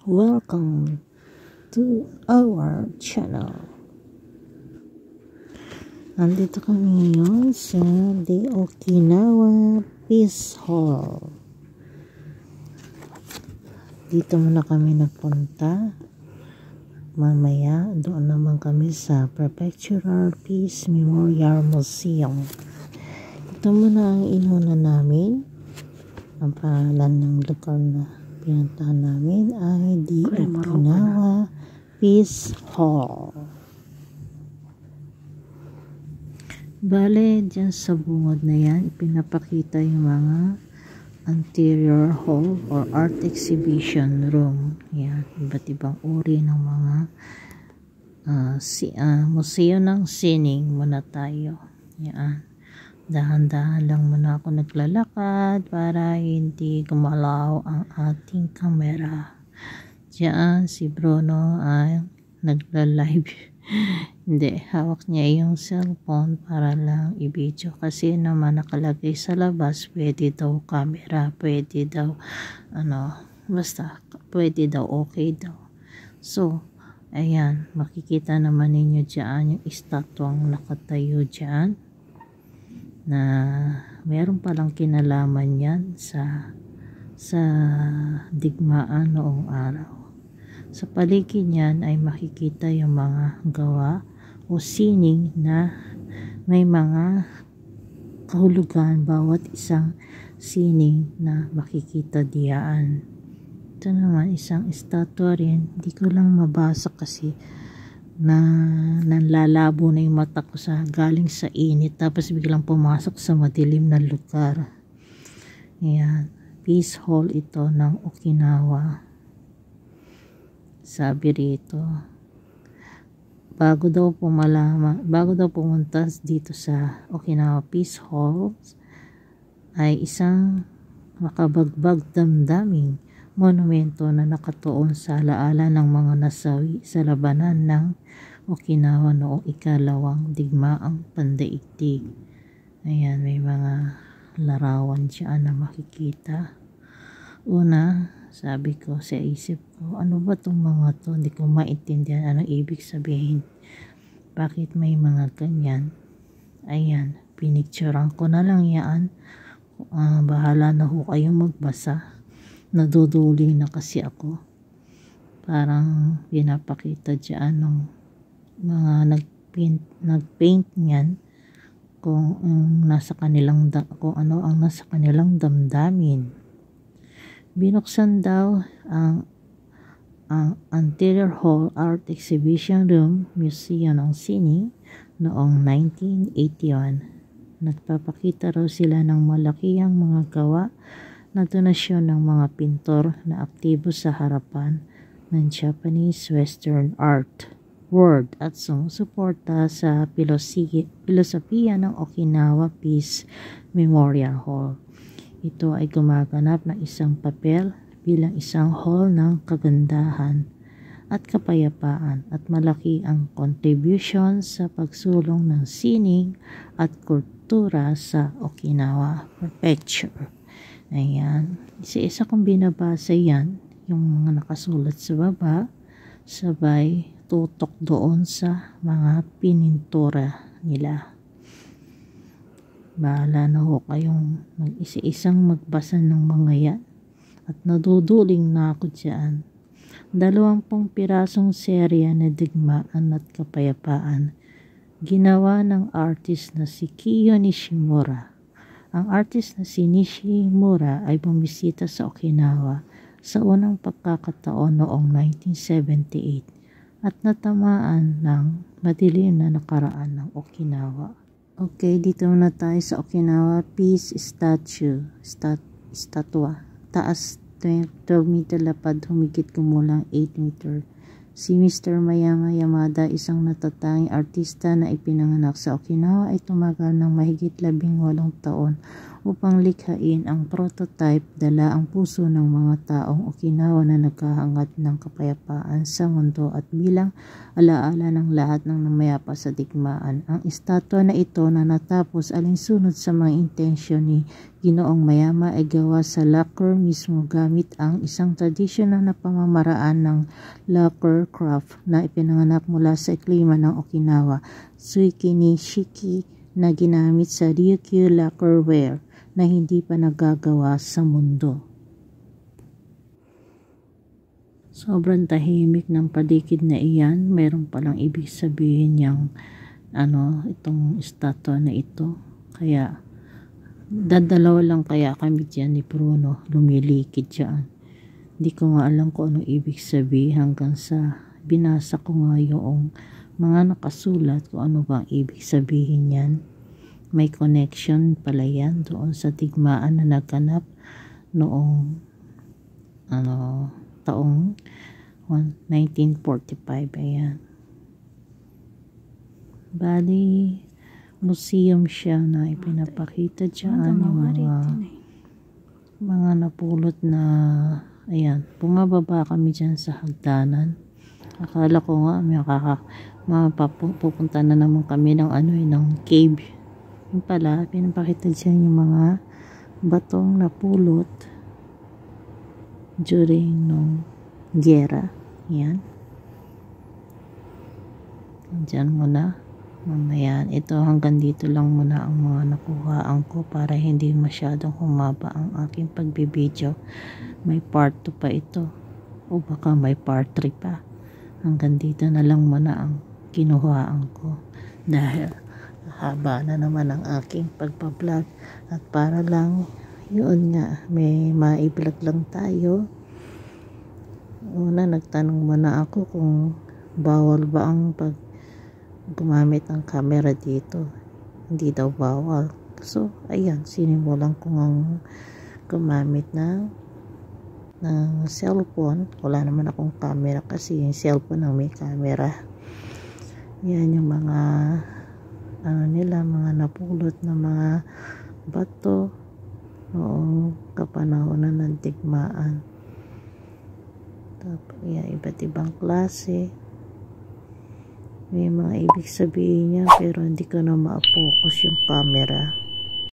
Welcome to our channel. Nandito kami ngayon sa The Okinawa Peace Hall. Dito muna kami nagpunta. Mamaya doon naman kami sa Prefectural Peace Memorial Museum. Ito muna ang inuna namin. Ang pangalan ng lugar na pinuntahan namin ay The Okinawa Peace Hall. Bale, dyan sa bungod na yan, pinapakita yung mga anterior hall or art exhibition room. Yan, iba't ibang uri ng mga museo ng sining muna tayo. Yan. Dahan-dahan lang muna ako naglalakad para hindi gumalaw ang ating camera. Diyan si Bruno ay nagla-live. Hindi, hawak niya yung cellphone para lang i-video kasi naman nakalagay sa labas, pwede daw camera, pwede daw basta pwede daw, okay daw. So, ayan, makikita naman ninyo diyan yung estatwang nakatayo diyan na meron palang kinalaman yan sa digmaan noong araw. Sa paligid niyan ay makikita yung mga gawa o sining na may mga kahulugan bawat isang sining na makikita diyan. Ito naman isang estatwa rin, hindi ko lang mabasa kasi na nanlalabo na yung mata ko sa galing sa init tapos biglang pumasok sa madilim na lugar. Ayan, Peace Hall ito ng Okinawa. Sabi rito, bago daw pumunta dito sa Okinawa Peace Hall ay isang makabagbag damdaming monumento na nakatuon sa alaala ng mga nasawi sa labanan ng Okinawa noong ikalawang digmaang pandaigdig. Ayan, may mga larawan dyan na makikita. Una, sabi ko sa isip ko, ano ba itong mga to? Hindi ko maintindihan anong ibig sabihin. Bakit may mga ganyan? Ayan, pinicturean ko na lang yan. Bahala na ho kayong magbasa. Naduduling na kasi ako. Parang pinapakita dyan ng mga nagpaint niyan kung ano ang nasa kanilang damdamin. Binuksan daw ang Anterior Hall Art Exhibition Room Museum ng Sining noong 1981. Nagpapakita raw sila ng malakihang mga gawa na donasyon ng mga pintor na aktibo sa harapan ng Japanese Western art world at sumusuporta sa filosofiya ng Okinawa Peace Memorial Hall. Ito ay gumaganap ng isang papel bilang isang hall ng kagandahan at kapayapaan at malaki ang contribution sa pagsulong ng sining at kultura sa Okinawa Prefecture. Ayan, isa-isa kong binabasa yan, yung mga nakasulat sa baba, sabay tutok doon sa mga pinintura nila. Bahala na ho kayong mag-isa-isang magbasa ng mga yan at naduduling na ako dyan. 20 pirasong serya na digmaan at kapayapaan ginawa ng artist na si Kiyo Nishimura. Ang artist na si Nishimura ay bumisita sa Okinawa sa unang pagkakataon noong 1978 at natamaan ng madilim na nakaraan ng Okinawa. Okay, dito na tayo sa Okinawa Peace Statua. Taas 12 meter, lapad humigit kumulang 8 meter. Si Mr. Mayama Yamada, isang natatanging artista na ipinanganak sa Okinawa, ay tumagal ng mahigit 18 taon upang likhain ang prototype. Dala ang puso ng mga taong Okinawa na naghahangat ng kapayapaan sa mundo at bilang alaala ng lahat ng namayapa sa digmaan. Ang estatwa na ito na natapos alinsunod sa mga intensyon ni Ginoong Mayama ay gawa sa lacquer mismo gamit ang isang tradisyonal na pamamaraan ng lacquer craft na ipinanganak mula sa klima ng Okinawa, Tsuki ni Shiki, na ginamit sa Ryukyu lacquerware na hindi pa nagagawa sa mundo. Sobrang tahimik ng paligid na iyan. Mayroon palang ibig sabihin yung itong estatwa na ito. Kaya dadalawa lang kaya kami dyan ni Bruno, lumilikid dyan. Hindi ko nga alam kung anong ibig sabihin hanggang sa binasa ko nga yung mga nakasulat kung ano bang ibig sabihin yan. May connection pala yan doon sa digmaan na naganap noong taong 1945. Ayan. Bali, museum siya na ipinapakita dyan yung mga napulot na, ayan, bumababa kami dyan sa hagdanan. Akala ko nga pupunta na naman kami ng ng cave. Yung pala, pinapakita dyan yung mga batong napulot during nung gera. Yan. Diyan muna. Mamaya, ito hanggang dito lang muna ang mga nakuhaan ko para hindi masyadong humaba ang aking pagbibideo. May part 2 pa ito. O baka may part 3 pa. Hanggang dito na lang muna ang kinuhaan ko dahil haba na naman ang aking pagpa-vlog at para lang yun nga may ma-vlog lang tayo. Una, nagtanong muna ako kung bawal ba ang gumamit ng camera dito. Hindi daw bawal. So ayan, sinimulan ko ang gumamit ng cellphone. Wala naman akong camera kasi yung cellphone ang may camera. Yan yung mga mga napulot na mga bato noong kapanahonan ng digmaan. Tapos yan, iba't ibang klase. May mga ibig sabihin niya pero hindi ko na ma-focus yung camera.